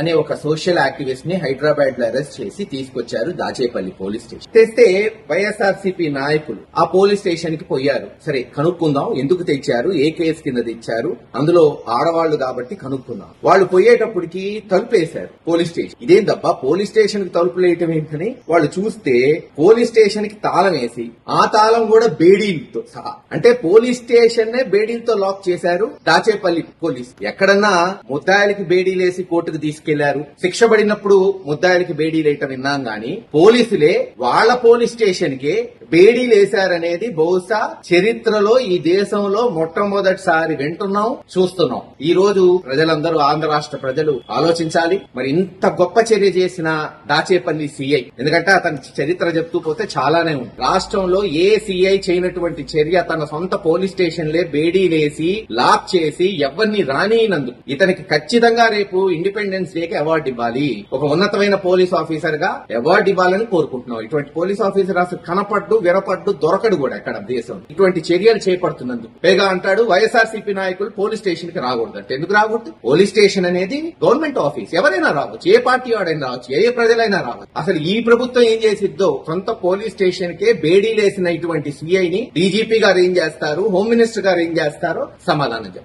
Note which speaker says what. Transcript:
Speaker 1: అనే ఒక social activist ని హైదరాబాద్ లో అరెస్ట్ చేసి తీసుకొచ్చారు దాచేపల్లి పోలీస్ స్టేషన్. తెస్తే వైఎస్ఆర్సీపీ నాయకులు ఆ పోలీస్ స్టేషన్ కి పోయారు. సరే కనుక్కుందాం, ఎందుకు తెచ్చారు, ఏ కేసు కింద తెచ్చారు, అందులో ఆడవాళ్లు కాబట్టి కనుక్కుందాం. వాళ్ళు పోయేటప్పటికి తలుపేశారు పోలీస్ స్టేషన్. ఇదేం తప్ప పోలీస్ స్టేషన్ కి తలుపులు వేయటం ఏంటని వాళ్ళు చూస్తే పోలీస్ స్టేషన్ కి తాళం వేసి ఆ తాళం కూడా బేడీలతో సహా, అంటే పోలీస్ స్టేషన్ నే బేడీలతో లాక్ చేశారు దాచేపల్లి పోలీస్. ఎక్కడన్నా ముద్దాయిలకి బేడీలేసి కోర్టుకు తీసుకెళ్లారు, శిక్ష పడినప్పుడు ముద్దాయిలకి బేడీలేయటం విన్నాం గాని పోలీసులే వాళ్ల పోలీస్ స్టేషన్ కి బేడీలేశారనేది బహుశా చరిత్రలో ఈ దేశంలో మొట్టమొదటిసారి వింటున్నాం, చూస్తున్నాం. ఈ రోజు ప్రజలందరూ, ఆంధ్ర రాష్ట్ర ప్రజలు ఆలోచించాలి. మరి ఇంత గొప్ప చర్య చేసిన దాచేపల్లి సిఐ, ఎందుకంటే అతని చరిత్ర చెప్తూ పోతే చాలానే ఉంది. రాష్ట్రంలో ఏ సిఐ చేయనటువంటి చర్య, తన సొంత పోలీస్ స్టేషన్లే బేడీలేసి లాక్ చేసి ఎవరిని రానినందుకు ఇతనికి ఖచ్చితంగా రేపు ఇండిపెండెన్స్ డే కి అవార్డు ఇవ్వాలి. ఒక ఉన్నతమైన పోలీస్ ఆఫీసర్ గా అవార్డు ఇవ్వాలని కోరుకుంటున్నాం. ఇటువంటి పోలీస్ ఆఫీసర్ అసలు కనపడ్డు, వినపడ్డు, దొరకడు కూడా ఎక్కడ దేశం ఇటువంటి చర్యలు చేపడుతున్నందుకు. పైగా అంటాడు వైఎస్ఆర్సీపీ నాయకులు పోలీస్ స్టేషన్ కి రాకూడదు అంటే. ఎందుకు రాకూడదు? పోలీస్ స్టేషన్ అనేది గవర్నమెంట్ ఆఫీస్, ఎవరైనా రావచ్చు, ఏ పార్టీ వాడైనా రావచ్చు, ఏ ప్రజలైనా రావచ్చు. అసలు ఈ ప్రభుత్వం ఏం చేసిద్దో, సొంత పోలీస్ స్టేషన్ కే బేడీలేసిన ఇటువంటి సిఐని డీజీపీ గారు ఏం చేస్తారు, హోమ్ మినిస్టర్ గారు ఏం చేస్తారో సమాధానం చెప్పారు.